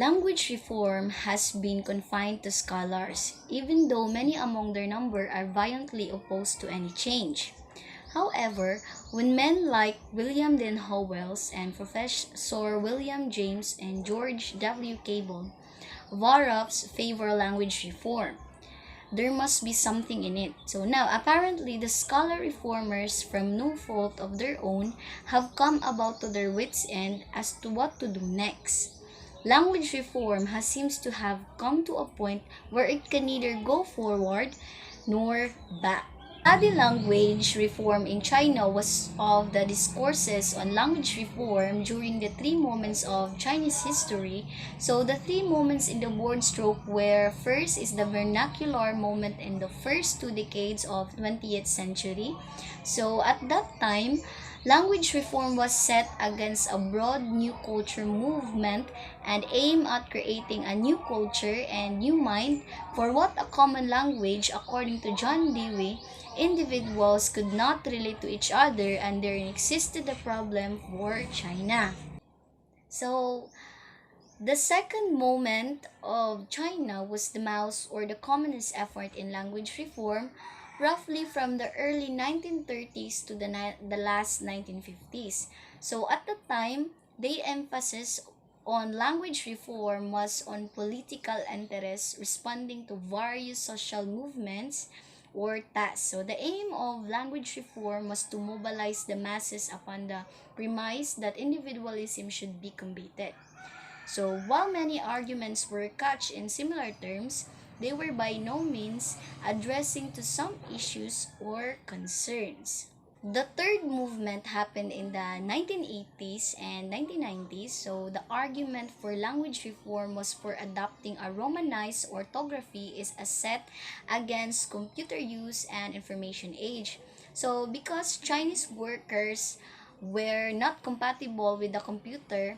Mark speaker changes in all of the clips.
Speaker 1: Language reform has been confined to scholars, even though many among their number are violently opposed to any change. However, when men like William Dean Howells and Professor William James and George W. Cable Varoufs favor language reform, there must be something in it. So now, apparently, the scholar reformers, from no fault of their own, have come about to their wits' end as to what to do next. Language reform has seems to have come to a point where it can neither go forward nor back. Study language reform in China was of the discourses on language reform during the three moments of Chinese history. So the three moments in the board stroke where first is the vernacular moment in the first two decades of 20th century. So at that time, language reform was set against a broad new culture movement and aimed at creating a new culture and new mind for what a common language, according to John Dewey, individuals could not relate to each other and therein existed a problem for China. So, the second moment of China was the Mao's or the Communist effort in language reform, roughly from the early 1930s to the last 1950s. So at the time, the emphasis on language reform was on political interests responding to various social movements or tasks. So the aim of language reform was to mobilize the masses upon the premise that individualism should be combated. So while many arguments were couched in similar terms, they were by no means addressing to some issues or concerns. The third movement happened in the 1980s and 1990s, so the argument for language reform was for adopting a Romanized orthography is a set against computer use and information age. So because Chinese workers were not compatible with the computer,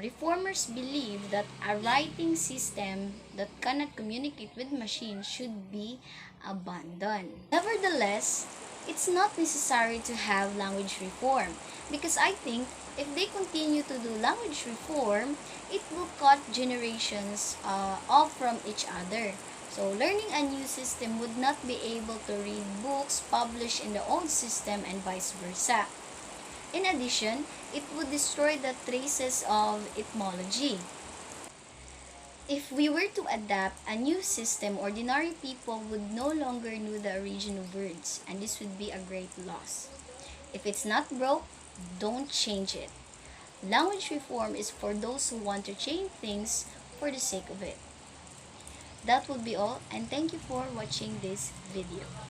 Speaker 1: reformers believe that a writing system that cannot communicate with machines should be abandoned. Nevertheless, it's not necessary to have language reform because I think if they continue to do language reform, it will cut generations off from each other. So learning a new system would not be able to read books published in the old system and vice versa. In addition, it would destroy the traces of etymology. If we were to adapt a new system, ordinary people would no longer know the original words, and this would be a great loss. If it's not broke, don't change it. Language reform is for those who want to change things for the sake of it. That would be all, and thank you for watching this video.